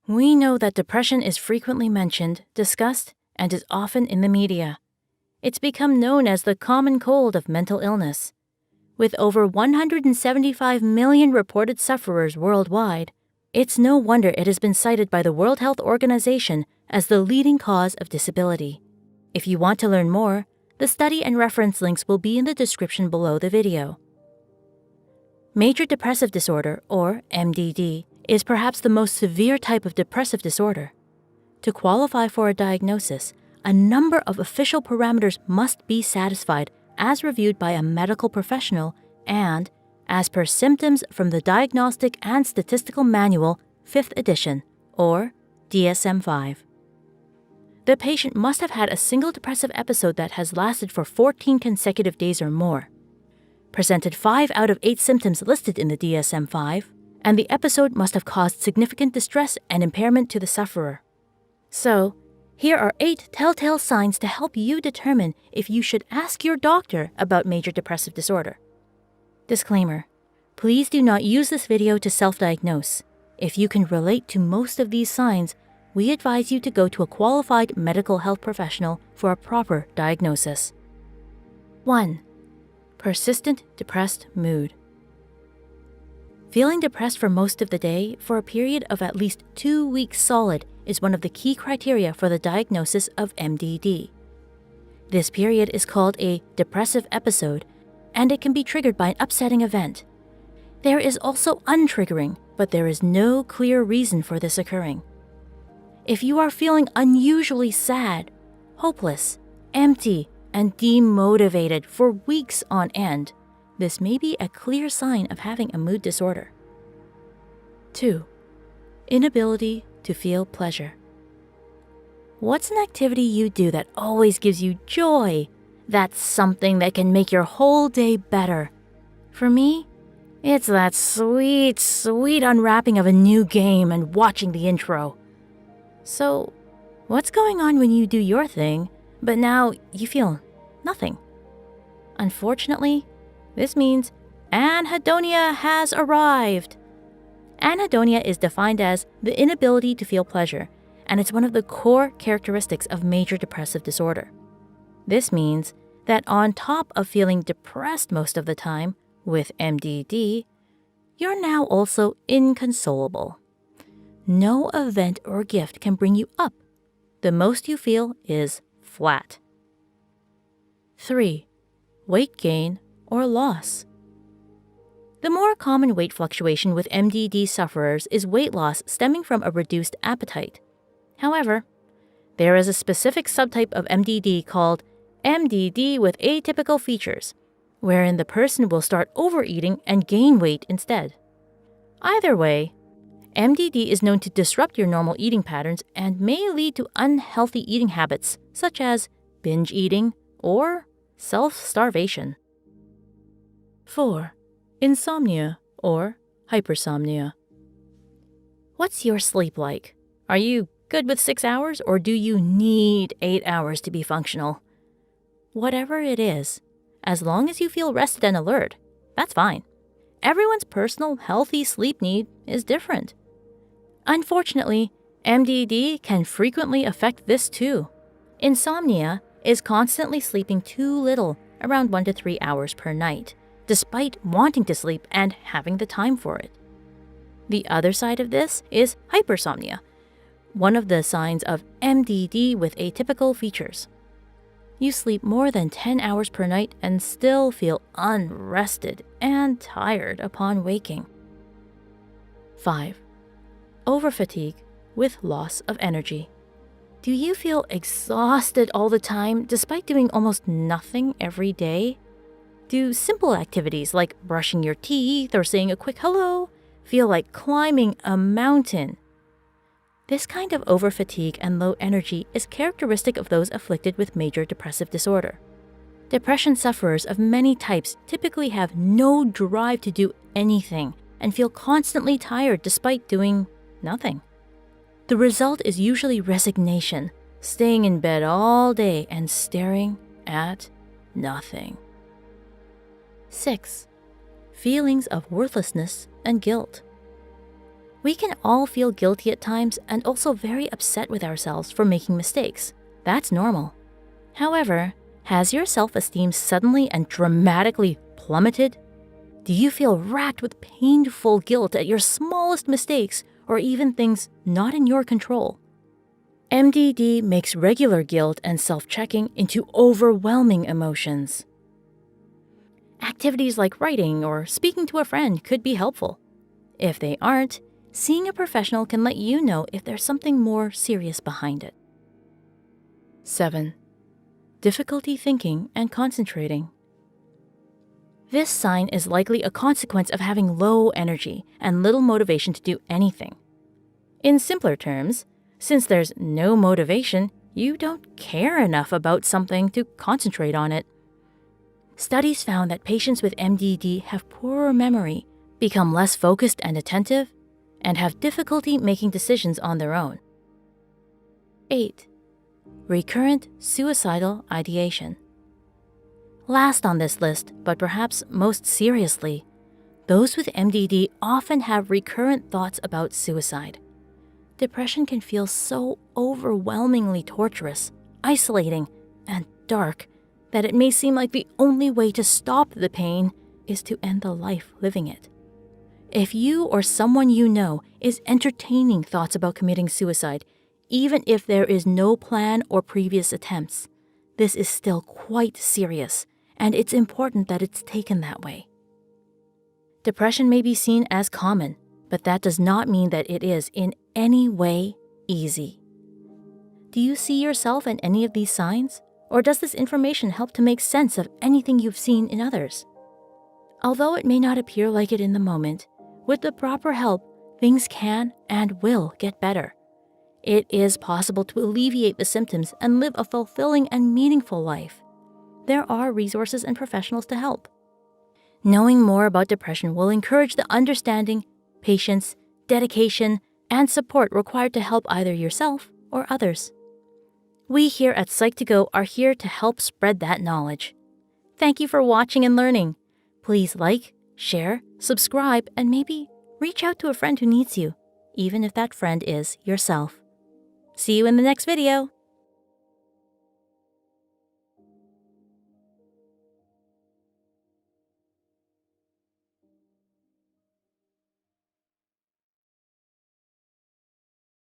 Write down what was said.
We know that depression is frequently mentioned, discussed, and is often in the media. It's become known as the common cold of mental illness. With over 175 million reported sufferers worldwide, it's no wonder it has been cited by the World Health Organization as the leading cause of disability. If you want to learn more, the study and reference links will be in the description below the video. Major Depressive Disorder, or MDD, is perhaps the most severe type of depressive disorder. To qualify for a diagnosis, a number of official parameters must be satisfied as reviewed by a medical professional and as per symptoms from the Diagnostic and Statistical Manual, 5th edition, or DSM-5. The patient must have had a single depressive episode that has lasted for 14 consecutive days or more, presented 5 out of 8 symptoms listed in the DSM-5, and the episode must have caused significant distress and impairment to the sufferer. So, here are 8 telltale signs to help you determine if you should ask your doctor about major depressive disorder. Disclaimer: please do not use this video to self-diagnose. If you can relate to most of these signs, we advise you to go to a qualified mental health professional for a proper diagnosis. 1. Persistent depressed mood. Feeling depressed for most of the day for a period of at least 2 weeks solid is one of the key criteria for the diagnosis of MDD. This period is called a depressive episode, and it can be triggered by an upsetting event. There is also untriggering, but there is no clear reason for this occurring. If you are feeling unusually sad, hopeless, empty, and demotivated for weeks on end, this may be a clear sign of having a mood disorder. 2. Inability to feel pleasure. What's an activity you do that always gives you joy? That's something that can make your whole day better. For me, it's that sweet, sweet unwrapping of a new game and watching the intro. So, what's going on when you do your thing, but now you feel nothing? Unfortunately, this means anhedonia has arrived. Anhedonia is defined as the inability to feel pleasure, and it's one of the core characteristics of major depressive disorder. This means that on top of feeling depressed most of the time with MDD, you're now also inconsolable. No event or gift can bring you up. The most you feel is flat. 3. Weight gain or loss. The more common weight fluctuation with MDD sufferers is weight loss stemming from a reduced appetite. However, there is a specific subtype of MDD called MDD with atypical features, wherein the person will start overeating and gain weight instead. Either way, MDD is known to disrupt your normal eating patterns and may lead to unhealthy eating habits such as binge eating or self-starvation. 4. Insomnia or hypersomnia. What's your sleep like? Are you good with 6 hours, or do you need 8 hours to be functional? Whatever it is, as long as you feel rested and alert, that's fine. Everyone's personal healthy sleep need is different. Unfortunately, MDD can frequently affect this too. Insomnia is constantly sleeping too little, around 1 to 3 hours per night, despite wanting to sleep and having the time for it. The other side of this is hypersomnia, one of the signs of MDD with atypical features. You sleep more than 10 hours per night and still feel unrested and tired upon waking. 5. Overfatigue with loss of energy. Do you feel exhausted all the time despite doing almost nothing every day? Do simple activities like brushing your teeth or saying a quick hello feel like climbing a mountain? This kind of overfatigue and low energy is characteristic of those afflicted with major depressive disorder. Depression sufferers of many types typically have no drive to do anything and feel constantly tired despite doing nothing. The result is usually resignation, staying in bed all day and staring at nothing. 6. Feelings of worthlessness and guilt. We can all feel guilty at times and also very upset with ourselves for making mistakes. That's normal. However, has your self-esteem suddenly and dramatically plummeted? Do you feel racked with painful guilt at your smallest mistakes or even things not in your control? MDD makes regular guilt and self-checking into overwhelming emotions. Activities like writing or speaking to a friend could be helpful. If they aren't, seeing a professional can let you know if there's something more serious behind it. 7. Difficulty thinking and concentrating. This sign is likely a consequence of having low energy and little motivation to do anything. In simpler terms, since there's no motivation, you don't care enough about something to concentrate on it. Studies found that patients with MDD have poorer memory, become less focused and attentive, and have difficulty making decisions on their own. 8. Recurrent suicidal ideation. Last on this list, but perhaps most seriously, those with MDD often have recurrent thoughts about suicide. Depression can feel so overwhelmingly torturous, isolating, and dark that it may seem like the only way to stop the pain is to end the life living it. If you or someone you know is entertaining thoughts about committing suicide, even if there is no plan or previous attempts, this is still quite serious, and it's important that it's taken that way. Depression may be seen as common, but that does not mean that it is in any way easy. Do you see yourself in any of these signs, or does this information help to make sense of anything you've seen in others? Although it may not appear like it in the moment, with the proper help, things can and will get better. It is possible to alleviate the symptoms and live a fulfilling and meaningful life. There are resources and professionals to help. Knowing more about depression will encourage the understanding, patience, dedication, and support required to help either yourself or others. We here at Psych2Go are here to help spread that knowledge. Thank you for watching and learning. Please like, share, subscribe, and maybe reach out to a friend who needs you, even if that friend is yourself. See you in the next video.